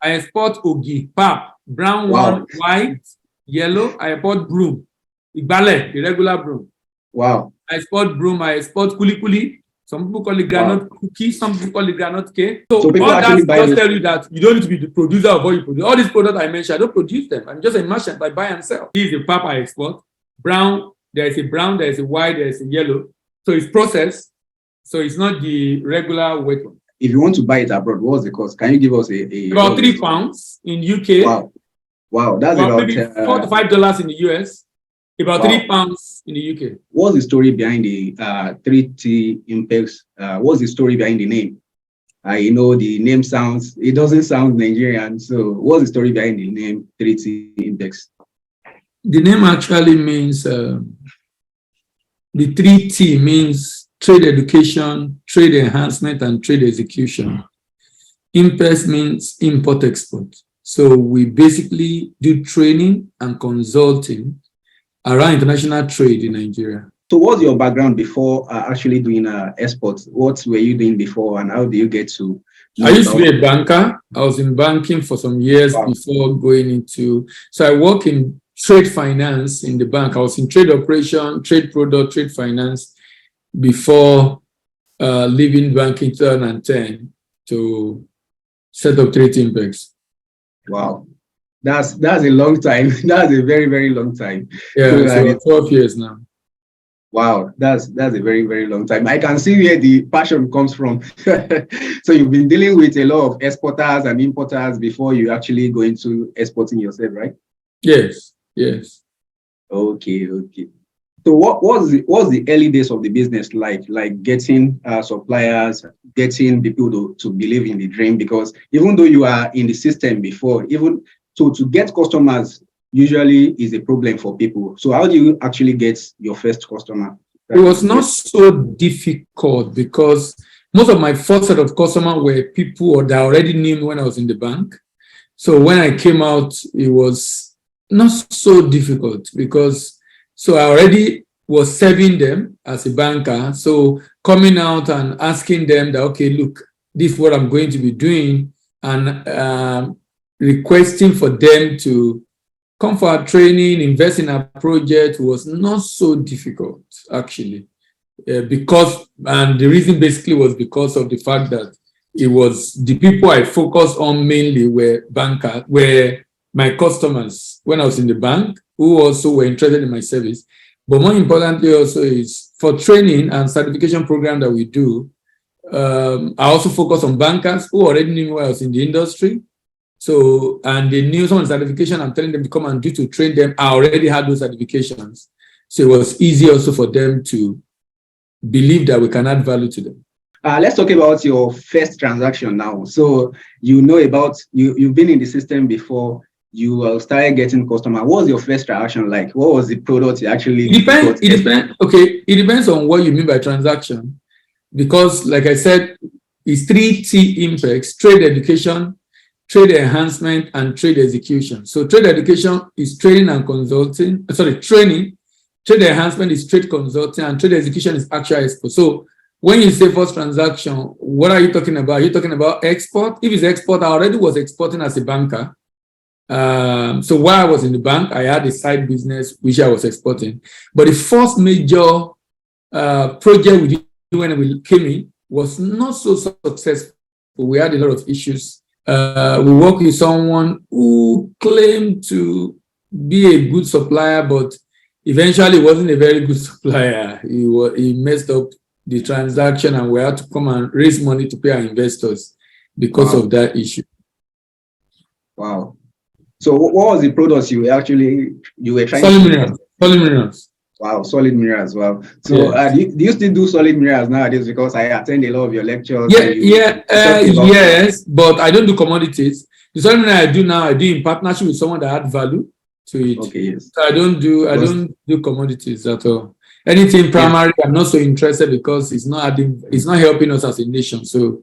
I export Ogi, pap, brown one, white, yellow. I export Broom, Igbale, the regular Broom. Wow. I export Broom. I export Kuli Kuli. Some people call it granite cookie. Some people call it granite cake. So people all that just tell you that you don't need to be the producer of what you produce. All these products I mentioned, I don't produce them. I'm just a merchant. I buy and sell. This is the pap I export. Brown, there is a brown, there is a white, there is a yellow. So it's processed. So it's not the regular weight one. If you want to buy it abroad, what's the cost? Can you give us a about £3 in UK? Wow, that's about maybe $4 to $5 in the US. About £3 in the UK. What's the story behind the 3T Impex? What's the story behind the name? I know the name it doesn't sound Nigerian. So what's the story behind the name 3T Impex? The name actually means, the 3T means trade education, trade enhancement, and trade execution. Impex means import-export. So we basically do training and consulting around international trade in Nigeria. So what's your background before actually doing exports? What were you doing before and how do you get to? I used to be a banker. I was in banking for some years before going into, so I work in trade finance in the bank. I was in trade operation, trade product, trade finance before leaving banking in 2010 to set up 3T Impex. Wow. That's a long time. That's a very, very long time. Yeah, so 12 years now. Wow, that's a very, very long time. I can see where the passion comes from. So you've been dealing with a lot of exporters and importers before you actually go into exporting yourself, right? Yes. Okay. So what was the early days of the business like getting suppliers, getting people to believe in the dream? Because even though you are in the system before, even to get customers usually is a problem for people. So how do you actually get your first customer? It was not so difficult because most of my first set of customers were people that already knew me when I was in the bank. So when I came out, it was not so difficult because I already was serving them as a banker. So coming out and asking them that, okay, look, this is what I'm going to be doing, and requesting for them to come for our training, invest in our project was not so difficult, actually. And the reason basically was because of the fact that it was the people I focused on mainly were bankers, were my customers when I was in the bank, who also were interested in my service. But more importantly also is for training and certification program that we do, I also focus on bankers who already knew me when I was in the industry. So, and they knew some of the certification I'm telling them to come and do to train them. I already had those certifications. So it was easy also for them to believe that we can add value to them. Let's talk about your first transaction now. So you've been in the system before, you started getting customer. What was your first transaction like? What was the product you actually got? It depends on what you mean by transaction. Because like I said, it's 3T Impex: trade education, trade enhancement, and trade execution. So trade education is training and consulting. Training. Trade enhancement is trade consulting, and trade execution is actual export. So when you say first transaction, what are you talking about? Are you talking about export? If it's export, I already was exporting as a banker. So while I was in the bank, I had a side business which I was exporting. But the first major project we did when we came in was not so successful. We had a lot of issues. We worked with someone who claimed to be a good supplier, but eventually wasn't a very good supplier. He messed up the transaction, and we had to come and raise money to pay our investors because of that issue. Wow. So what was the products you were trying solid minerals. Solid minerals. Wow, solid minerals as well. So do you still do solid minerals nowadays? Because I attend a lot of your lectures. Yes, but I don't do commodities. The solid mineral I do now, I do in partnership with someone that adds value to it. Okay, yes. So I don't do commodities at all. Anything primary, I'm not so interested because it's not helping us as a nation. So,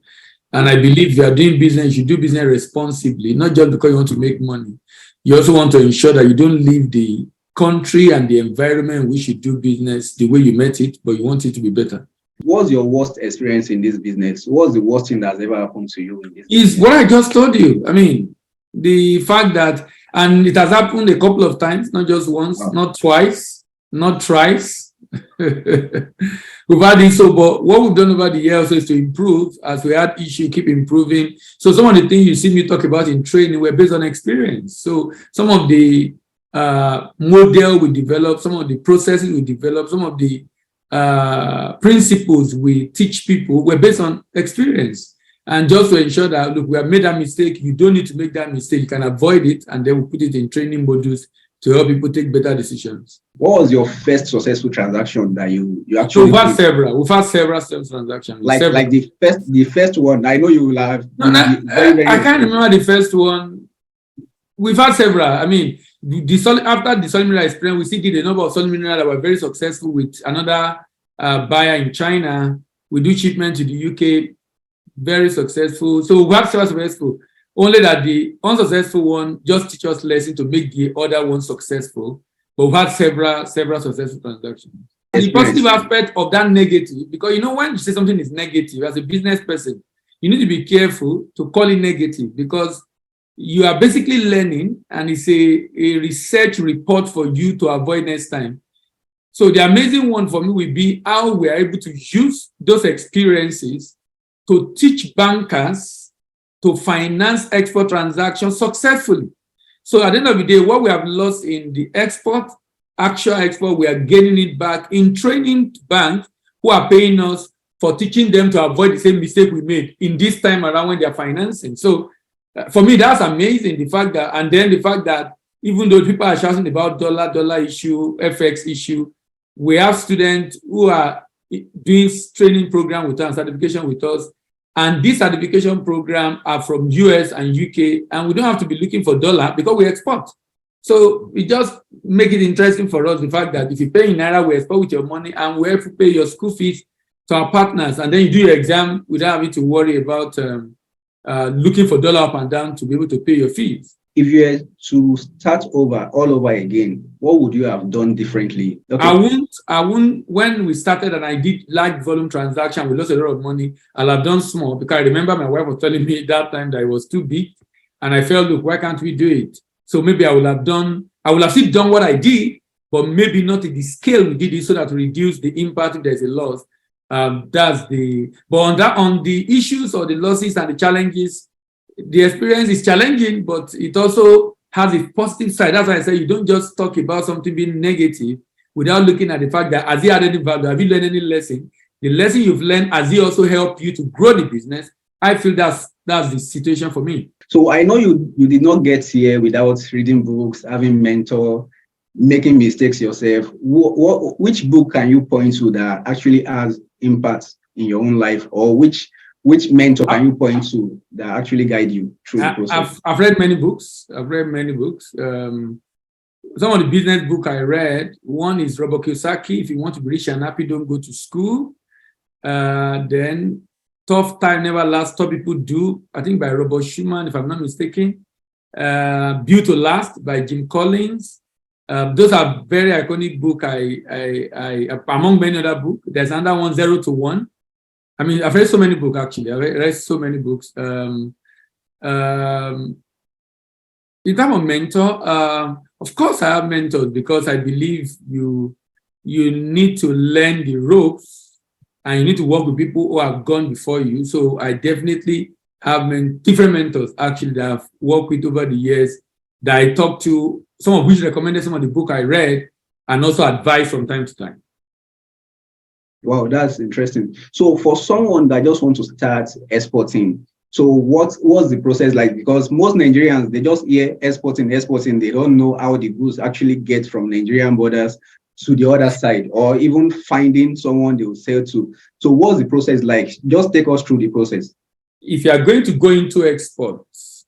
and I believe if you are doing business, you do business responsibly, not just because you want to make money. You also want to ensure that you don't leave the country and the environment in which you do business the way you met it, but you want it to be better. What's your worst experience in this business? What's the worst thing that's ever happened to you in this business? What I just told you. I mean, The fact that, and it has happened a couple of times, not just once, not twice, not thrice. We've had this, so, but what we've done over the years is to improve. As we had issue, keep improving. So some of the things you see me talk about in training were based on experience. So some of the model we develop, some of the processes we develop, some of the principles we teach people were based on experience. And just to ensure that, look, we have made that mistake, you don't need to make that mistake, you can avoid it, and then we put it in training modules to help people take better decisions. What was your first successful transaction that you actually? So we've had several. We've had several transactions. Like the first one. I know you will have. No, I can't remember the first one. We've had several. I mean, after the solid mineral experience, we still did a number of solid mineral that were very successful with another buyer in China. We do shipment to the UK, very successful. So we have several successful. Only that the unsuccessful one just teach us lesson to make the other one successful. But we've had several successful transactions. The positive aspect of that negative, because when you say something is negative as a business person, you need to be careful to call it negative, because you are basically learning, and it's a research report for you to avoid next time. So the amazing one for me will be how we are able to use those experiences to teach bankers to finance export transactions successfully. So at the end of the day, what we have lost in the actual export, we are gaining it back in training banks who are paying us for teaching them to avoid the same mistake we made in this time around when they are financing. So for me, that's amazing, the fact that even though people are shouting about dollar issue, FX issue, we have students who are doing training program with us, certification with us, and this certification program are from US and UK, and we don't have to be looking for dollar because we export. So we just make it interesting for us, the fact that if you pay in Naira, we export with your money, and we have to pay your school fees to our partners, and then you do your exam without having to worry about looking for dollar up and down to be able to pay your fees. If you were to start all over again, what would you have done differently? Okay. I won't, when we started and I did large volume transaction, we lost a lot of money, I'll have done small, because I remember my wife was telling me that time that it was too big, and I felt, look, why can't we do it? So maybe I would have still done what I did, but maybe not at the scale we did it, so that to reduce the impact if there's a loss. But on the issues or the losses and the challenges, the experience is challenging, but it also has a positive side. That's why I say you don't just talk about something being negative without looking at the fact that has it added any value? Have you learned any lesson? The lesson you've learned, has it also helped you to grow the business? I feel that's the situation for me. So I know you did not get here without reading books, having mentor, making mistakes yourself. Which book can you point to that actually has impact in your own life, or which mentor can you point to that actually guide you through the process? I've read many books. Some of the business book I read, one is Robert Kiyosaki, If You Want to Be Rich and Happy, Don't Go to School. Then Tough Time Never Lasts, Top People Do, I think by Robert Schumann, if I'm not mistaken. Built to Last by Jim Collins. Those are very iconic books. I among many other books. There's another one, 0 to 1. I mean, I've read so many books, actually. I've read so many books. In terms of mentor, of course I have mentors, because I believe you need to learn the ropes, and you need to work with people who have gone before you. So I definitely have different mentors, actually, that I've worked with over the years, that I talked to, some of which recommended some of the book I read, and also advice from time to time. Wow, that's interesting. So for someone that just wants to start exporting, so what's the process like? Because most Nigerians, they just hear exporting. They don't know how the goods actually get from Nigerian borders to the other side, or even finding someone they will sell to. So what's the process like? Just take us through the process. If you are going to go into exports,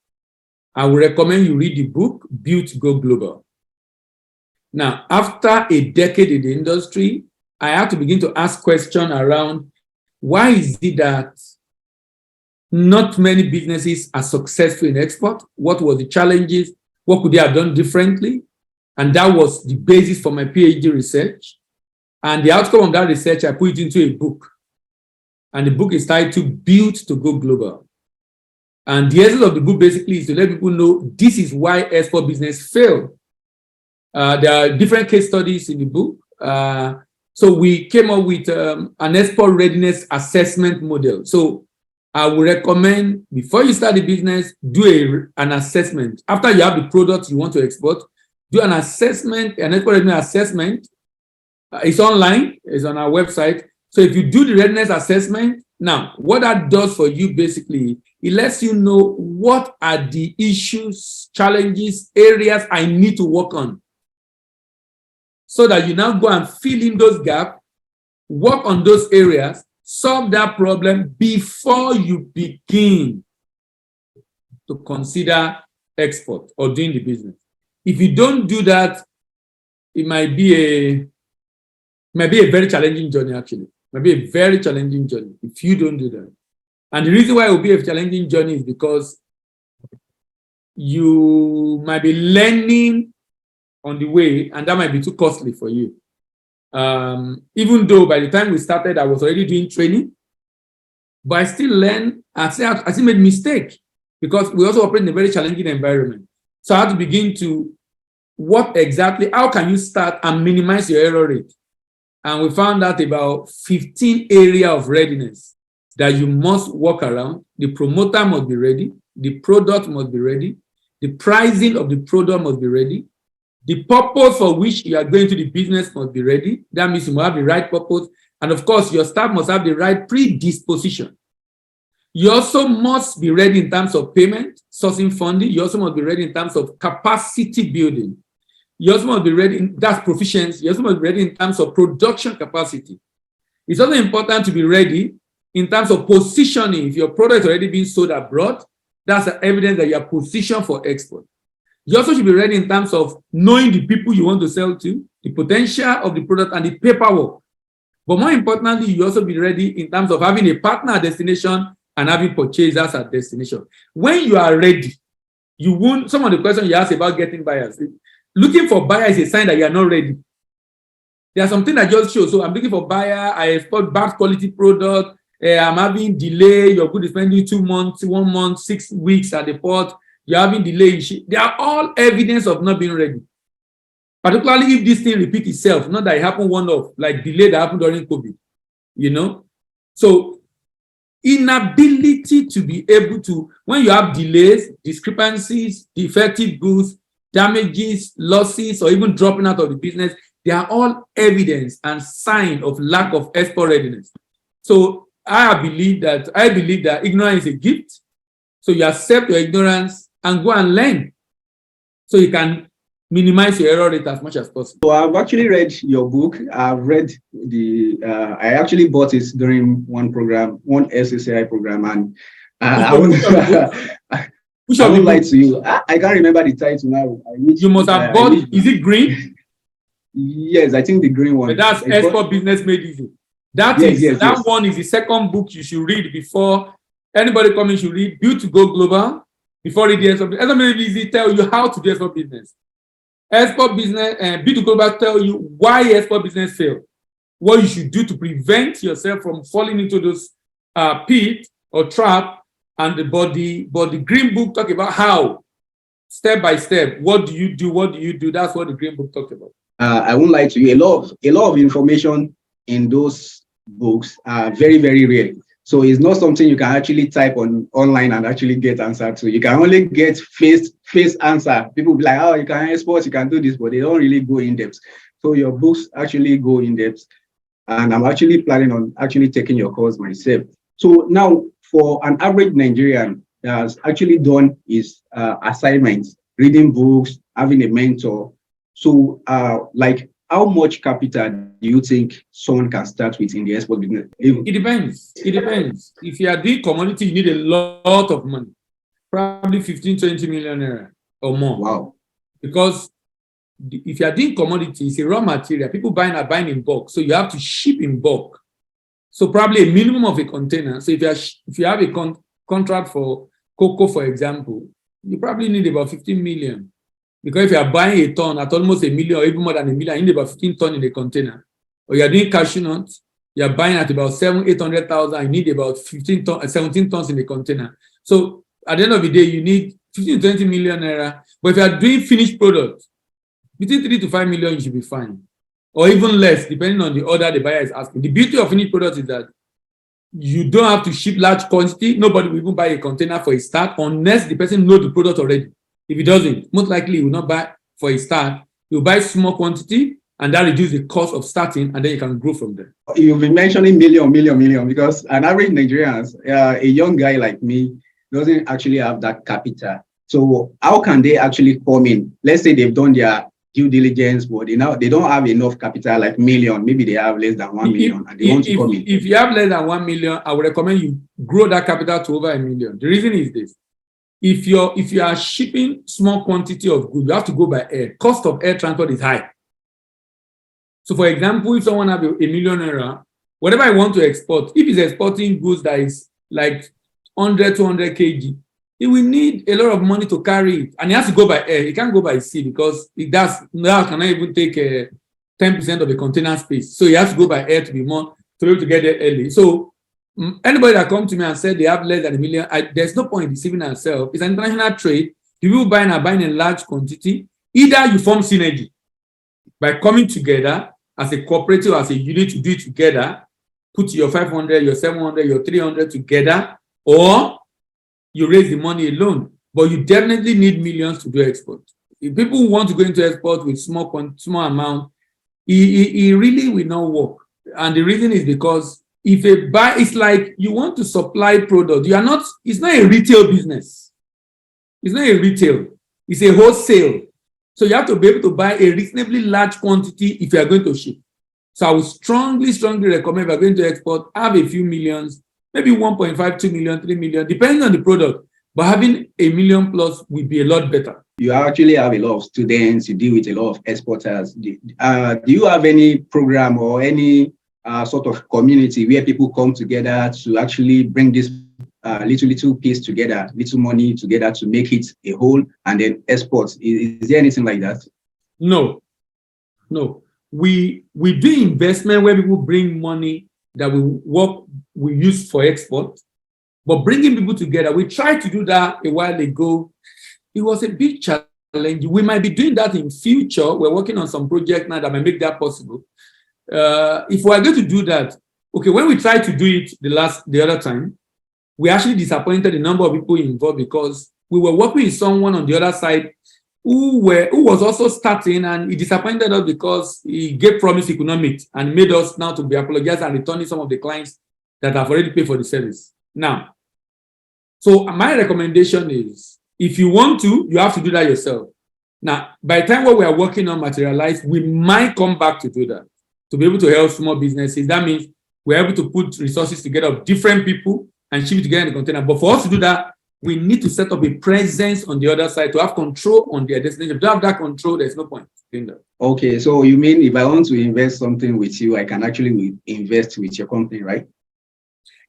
I would recommend you read the book, Built to Go Global. Now, after a decade in the industry, I have to begin to ask questions around why is it that not many businesses are successful in export? What were the challenges? What could they have done differently? And that was the basis for my PhD research. And the outcome of that research, I put it into a book. And the book is titled Built to Go Global. And the essence of the book basically is to let people know this is why export business failed. There are different case studies in the book. So we came up with an export readiness assessment model. So I would recommend before you start the business, do an assessment. After you have the product you want to export, do an assessment, an export readiness assessment. It's online, it's on our website. So if you do the readiness assessment, now what that does for you basically, it lets you know what are the issues, challenges, areas I need to work on. So that you now go and fill in those gaps, work on those areas, solve that problem before you begin to consider export or doing the business. If you don't do that, it might be a very challenging journey, actually. It might be a very challenging journey if you don't do that. And the reason why it will be a challenging journey is because you might be learning on the way, and that might be too costly for you. Even though by the time we started, I was already doing training, but I still learned, I still made mistake because we also operate in a very challenging environment. So I had to begin to how can you start and minimize your error rate? And we found out about 15 areas of readiness that you must work around. The promoter must be ready. The product must be ready. The pricing of the product must be ready. The purpose for which you are going to the business must be ready. That means you must have the right purpose. And of course, your staff must have the right predisposition. You also must be ready in terms of payment, sourcing funding. You also must be ready in terms of capacity building. You also must be ready, that's proficiency. You also must be ready in terms of production capacity. It's also important to be ready in terms of positioning. If your product is already being sold abroad, that's evidence that you are positioned for export. You also should be ready in terms of knowing the people you want to sell to, the potential of the product, and the paperwork. But more importantly, you also be ready in terms of having a partner at destination and having purchasers at destination. When you are ready, you won't. Some of the questions you ask about getting buyers. Looking for buyers is a sign that you are not ready. There are some things that just show. So I'm looking for buyer. I export bad quality product. I'm having delay. Your good is spending 2 months, 1 month, 6 weeks at the port. You're having delay. They are all evidence of not being ready. Particularly if this thing repeats itself, not that it happened one-off, like delay that happened during COVID, So inability to be able to, when you have delays, discrepancies, defective goods, damages, losses, or even dropping out of the business, they are all evidence and sign of lack of export readiness. So I believe that ignorance is a gift. So you accept your ignorance and go and learn so you can minimize your error rate as much as possible. So I've actually read your book. I've read I actually bought it during one SSAI program, and I won't lie to you. I can't remember the title now. You must have bought, is it green? Yes, I think the green one. But that's Export Business Made Easy. That one is the second book you should read before anybody coming should read. Build to Go Global before reading Export Business. Export Made Easy tell you how to do export business. Export Business and Build to Go Global tell you why export business fail. What you should do to prevent yourself from falling into those pit or trap. And the green book talk about how, step by step, what do you do? That's what the green book talked about. I won't lie to you. A lot of information in those books are very, very rare. So it's not something you can actually type online and actually get answer to. You can only get face answer. People be like, oh, you can export, you can do this, but they don't really go in depth. So your books actually go in depth. And I'm actually planning on actually taking your course myself. So now, for an average Nigerian that has actually done his assignments, reading books, having a mentor. So, how much capital do you think someone can start with in the export business? It depends. If you are doing commodity, you need a lot of money, probably 15-20 million naira or more. Wow. Because if you are doing commodity, it's a raw material. People are buying in bulk, so you have to ship in bulk. So probably a minimum of a container. So if you have a contract for cocoa, for example, you probably need about 15 million. Because if you are buying a ton at almost a million or even more than a million, you need about 15 tons in a container. Or you are doing cashew nuts, you are buying at about 700,000-800,000, you need about 17 tons in a container. So at the end of the day, you need 15 to 20 million naira. But if you are doing finished product, between 3 to 5 million, you should be fine. Or even less, depending on the order the buyer is asking. The beauty of finished product is that you don't have to ship large quantity. Nobody will even buy a container for a start unless the person knows the product already. If he doesn't, most likely he will not buy for a start. He will buy small quantity, and that reduces the cost of starting, and then you can grow from there. You've been mentioning million, because an average Nigerian, a young guy like me, doesn't actually have that capital. So how can they actually come in? Let's say they've done their due diligence, but they don't have enough capital, like million. Maybe they have less than 1 million, and they want to come in. If you have less than 1 million, I would recommend you grow that capital to over 1 million. The reason is this: if you are shipping small quantity of goods, you have to go by air. Cost of air transport is high. So, for example, if someone has a million naira, whatever I want to export, if he's exporting goods that is like 100, 200 kg, he will need a lot of money to carry it. And he has to go by air. He can't go by sea because it does now cannot even take 10% of the container space. So he has to go by air to be able to get there early. So anybody that comes to me and said they have less than 1 million, there's no point in deceiving ourselves. It's an international trade. The people buying are buying in large quantity. Either you form synergy by coming together as a cooperative, as a unit to do it together, put your 500, your 700, your 300 together, or you raise the money alone. But you definitely need millions to do export. If people want to go into export with small amount, it really will not work. And the reason is because if a buy, it's like you want to supply product. It's not a retail business. It's not a retail. It's a wholesale. So you have to be able to buy a reasonably large quantity if you are going to ship. So I would strongly recommend if you are going to export, have a few millions, maybe 1.5, 2 million, 3 million, depending on the product. But having 1 million plus will be a lot better. You actually have a lot of students, you deal with a lot of exporters. Do you have any program or any sort of community where people come together to actually bring this little piece together, little money together to make it a whole and then export? Is there anything like that? No. We do investment where people bring money that we use for export, but bringing people together, we tried to do that a while ago. It was a big challenge. We might be doing that in future. We're working on some project now that might make that possible. If we are going to do that, okay, when we tried to do it the other time, we actually disappointed the number of people involved because we were working with someone on the other side who was also starting, and he disappointed us because he gave promise he could not meet and made us now to be apologized and returning some of the clients that have already paid for the service. Now, so my recommendation is, if you want to, you have to do that yourself. Now, by the time what we are working on materialize, we might come back to do that, to be able to help small businesses. That means we're able to put resources together of different people and ship it together in the container. But for us to do that, we need to set up a presence on the other side to have control on their destination. If you have that control, there's no point in that. Okay, so you mean if I want to invest something with you, I can actually invest with your company, right?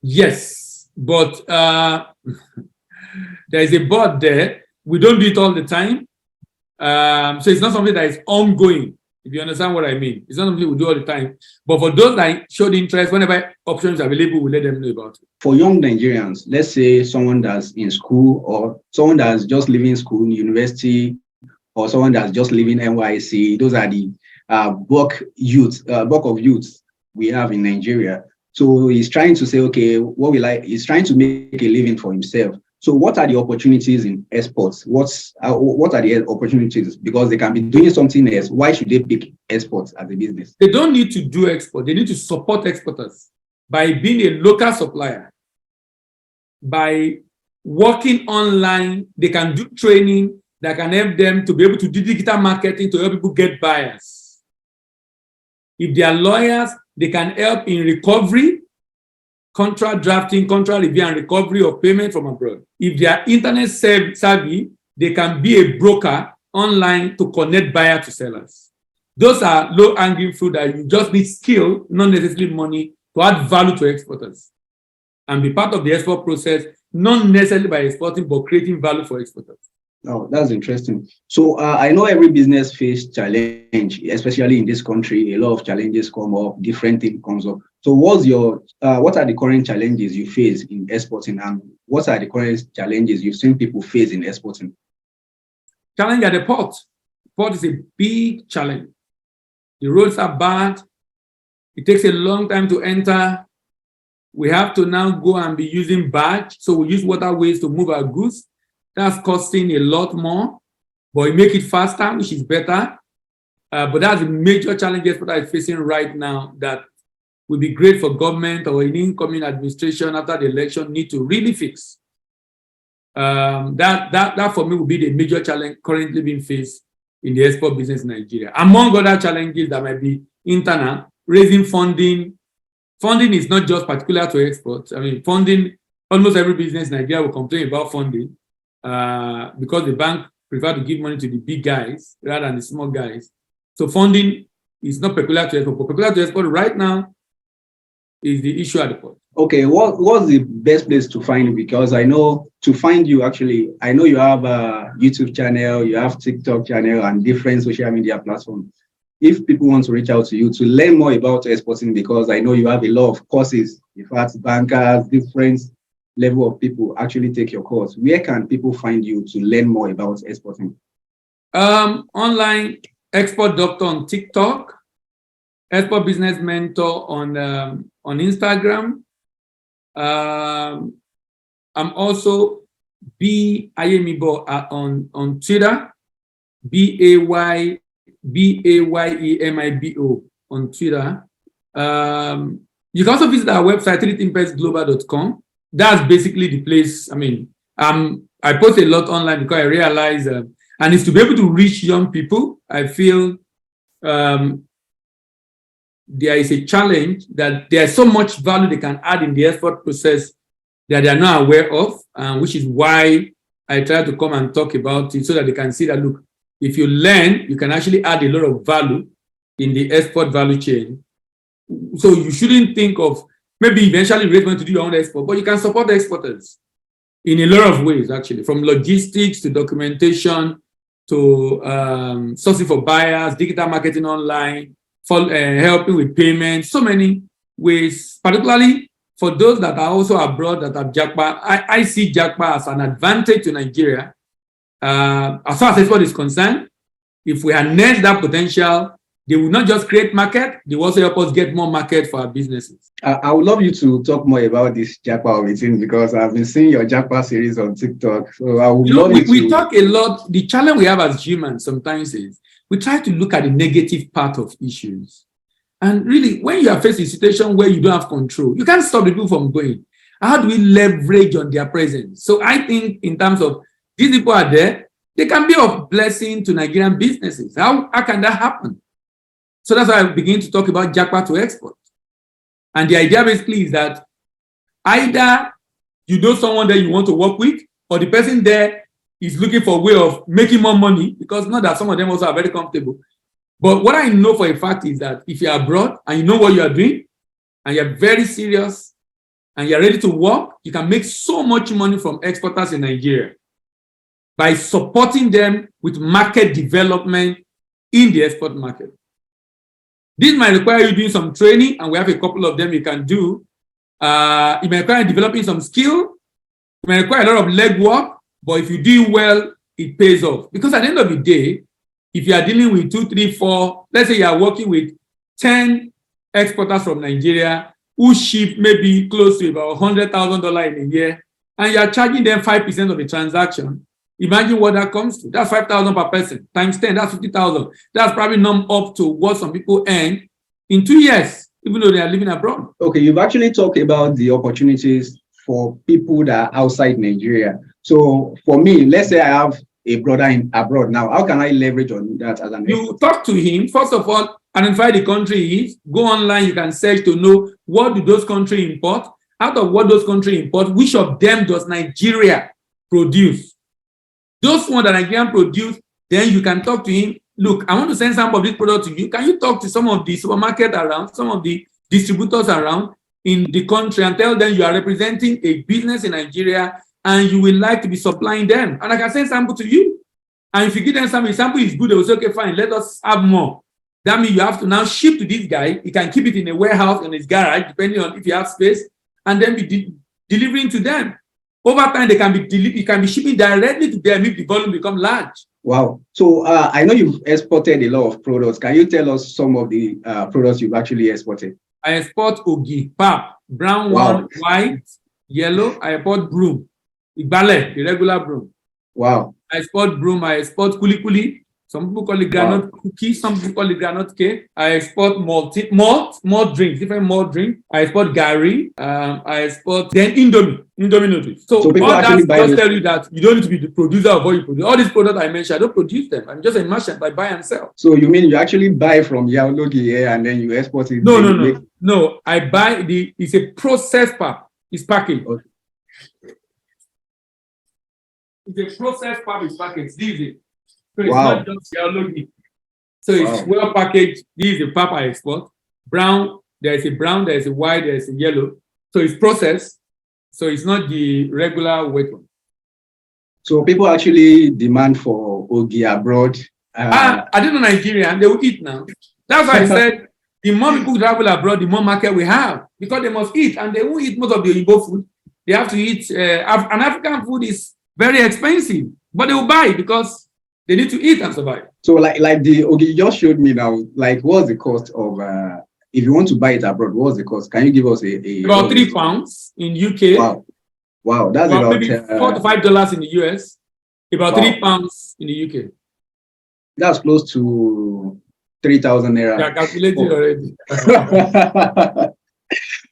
Yes, but there is a board there. We don't do it all the time. So it's not something that is ongoing, if you understand what I mean. It's not something we do all the time. But for those that showed interest, whenever options are available, we let them know about it. For young Nigerians, let's say someone that's in school or someone that's just leaving school, university, or someone that's just leaving NYC, those are the bulk of youth we have in Nigeria. So he's trying to say, okay, he's trying to make a living for himself. So what are the opportunities in exports? What are the opportunities? Because they can be doing something else. Why should they pick exports as a business? They don't need to do export. They need to support exporters by being a local supplier. By working online, they can do training that can help them to be able to do digital marketing to help people get buyers. If they are lawyers, they can help in recovery, contract drafting, contract review, and recovery of payment from abroad. If they are internet savvy, they can be a broker online to connect buyer to sellers. Those are low-hanging fruit that you just need skill, not necessarily money, to add value to exporters and be part of the export process, not necessarily by exporting, but creating value for exporters. Oh, that's interesting. So I know every business face challenge, especially in this country. A lot of challenges come up, different things comes up. So what are the current challenges you face in exporting, and what are the current challenges you've seen people face in exporting? Challenge at the port. Port is a big challenge. The roads are bad. It takes a long time to enter. We have to now go and be using barge. So we use waterways to move our goods. That's costing a lot more, but we make it faster, which is better. But that's a major challenge that are facing right now that would be great for government or an incoming administration after the election need to really fix. That for me would be the major challenge currently being faced in the export business in Nigeria. Among other challenges that might be internal, raising funding. Funding is not just particular to exports. I mean, funding, almost every business in Nigeria will complain about funding because the bank prefer to give money to the big guys rather than the small guys. So funding is not peculiar to export. But peculiar to export right now is the issue at the port. Okay, what's the best place to find you? Because I know to find you, actually, I know you have a YouTube channel, you have TikTok channel, and different social media platforms. If people want to reach out to you to learn more about exporting, because I know you have a lot of courses, in fact, bankers, different level of people actually take your course. Where can people find you to learn more about exporting? Online, Export Doctor on TikTok, Export Business Mentor on Instagram. I'm also Ayemibo on Twitter, Bayemibo on Twitter. You can also visit our website, 3thinkpestglobal.com. That's basically the place. I mean, I post a lot online because I realize, and it's to be able to reach young people. I feel there is a challenge that there's so much value they can add in the export process that they are not aware of, which is why I try to come and talk about it so that they can see that, look, if you learn, you can actually add a lot of value in the export value chain. So you shouldn't think of maybe eventually raise money to do your own export, but you can support the exporters in a lot of ways, actually, from logistics to documentation to sourcing for buyers, digital marketing online, for helping with payments, so many ways, particularly for those that are also abroad that have Japa. I see Japa as an advantage to Nigeria. As far as export is concerned, if we harness that potential, they will not just create market, they will also help us get more market for our businesses. I would love you to talk more about this Japa meeting because I've been seeing your Japa series on TikTok. So I would love we talk a lot. The challenge we have as humans sometimes is we try to look at the negative part of issues. And really, when you are faced with a situation where you don't have control, you can't stop the people from going. How do we leverage on their presence? So I think in terms of these people are there, they can be of blessing to Nigerian businesses. How can that happen? So that's why I begin to talk about Japa to export. And the idea basically is that either you know someone that you want to work with, or the person there is looking for a way of making more money, because not that some of them also are very comfortable. But what I know for a fact is that if you're abroad and you know what you are doing, and you're very serious, and you're ready to work, you can make so much money from exporters in Nigeria by supporting them with market development in the export market. This might require you doing some training, and we have a couple of them you can do. It may require developing some skill. It may require a lot of legwork, but if you do well, it pays off. Because at the end of the day, if you are dealing with 2, 3, 4, let's say you are working with 10 exporters from Nigeria who ship maybe close to about $100,000 in a year, and you are charging them 5% of the transaction. Imagine what that comes to. That's 5,000 per person times 10. That's 50,000. That's probably not up to what some people earn in 2 years, even though they are living abroad. Okay, you've actually talked about the opportunities for people that are outside Nigeria. So for me, let's say I have a brother abroad now. How can I leverage on that as an expert? You talk to him. First of all, identify the country he is. Go online. You can search to know what do those countries import. Out of what those countries import, which of them does Nigeria produce? Those ones that Nigerian produce, then you can talk to him. Look, I want to send some of this product to you. Can you talk to some of the supermarkets around, some of the distributors around in the country, and tell them you are representing a business in Nigeria and you would like to be supplying them? And I can send sample to you. And if you give them some sample is good, they will say, okay, fine, let us have more. That means you have to now ship to this guy. He can keep it in a warehouse in his garage, depending on if you have space, and then be delivering to them. Over time, they can be you can be shipping directly to them if the volume become large. Wow. So I know you've exported a lot of products. Can you tell us some of the products you've actually exported? I export ogi, pap, brown one, white, yellow. I export broom, igbale, the regular broom. Wow. I export broom. I export kuli kuli. Some people call it granite cookie. Some people call it granite cake. I export malt drinks, different malt drink. I export Garri. I export then Indomie noodles. So all that just tell you that you don't need to be the producer of what you produce. All these products I mentioned, I don't produce them. I'm just a merchant. I buy and sell. So you mean you actually buy from Yaologi here and then you export it? No. I buy it's a processed pap. It's packaged. Okay. It's a processed pap. It's packaged. This is it. So it's not just Yaologi. So it's well packaged. This is the pap I export. Brown, there is a white, there is a yellow. So it's processed. So it's not the regular white one. So people actually demand for ogi abroad. I don't know Nigerian, they will eat now. That's why I said the more people travel abroad, the more market we have. Because they must eat, and they won't eat most of the Igbo food. They have to eat, an African food is very expensive, but they will buy because they need to eat and survive. So like the ogi you just showed me now, like what's the cost of, if you want to buy it abroad, what's the cost? Can you give us about £3 in UK. Wow, that's about maybe $4 to $5 in the US, about £3 in the UK. That's close to 3,000 naira. Yeah, calculated already.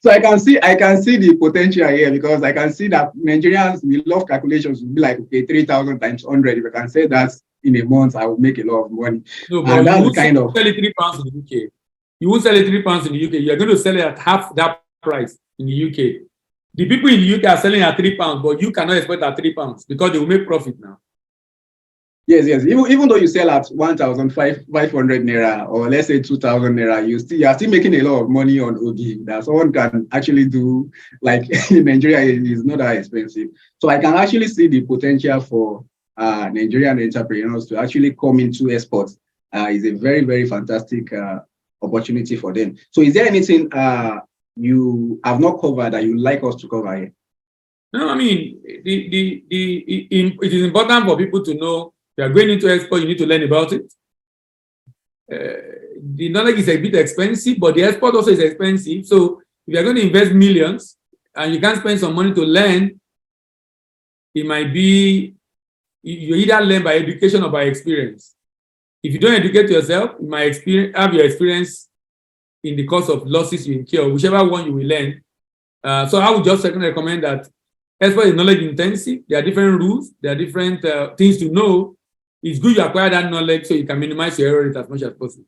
So I can see the potential here, because I can see that Nigerians, we love calculations. We'll be like, okay, 3,000 times 100. If I can say that in a month, I will make a lot of money. No, but and that's the kind of sell it £3 in the UK. You won't sell it £3 in the UK. You're going to sell it at half that price in the UK. The people in the UK are selling at £3, but you cannot expect at £3 because they will make profit now. Yes. Even though you sell at 1,500 naira, or let's say 2,000 naira, you are still making a lot of money on ogi that someone can actually do. Like in Nigeria, it is not that expensive. So I can actually see the potential for Nigerian entrepreneurs to actually come into exports. Is a very, very fantastic opportunity for them. So is there anything you have not covered that you'd like us to cover here? No, I mean, it is important for people to know you are going into export, you need to learn about it. The knowledge is a bit expensive, but the export also is expensive. So if you are going to invest millions and you can't spend some money to learn, it might be you either learn by education or by experience. If you don't educate yourself, you might have your experience in the course of losses you incur, whichever one you will learn. So I would just recommend that export is knowledge intensive. There are different rules. There are different things to know. It's good you acquire that knowledge so you can minimize your error rate as much as possible.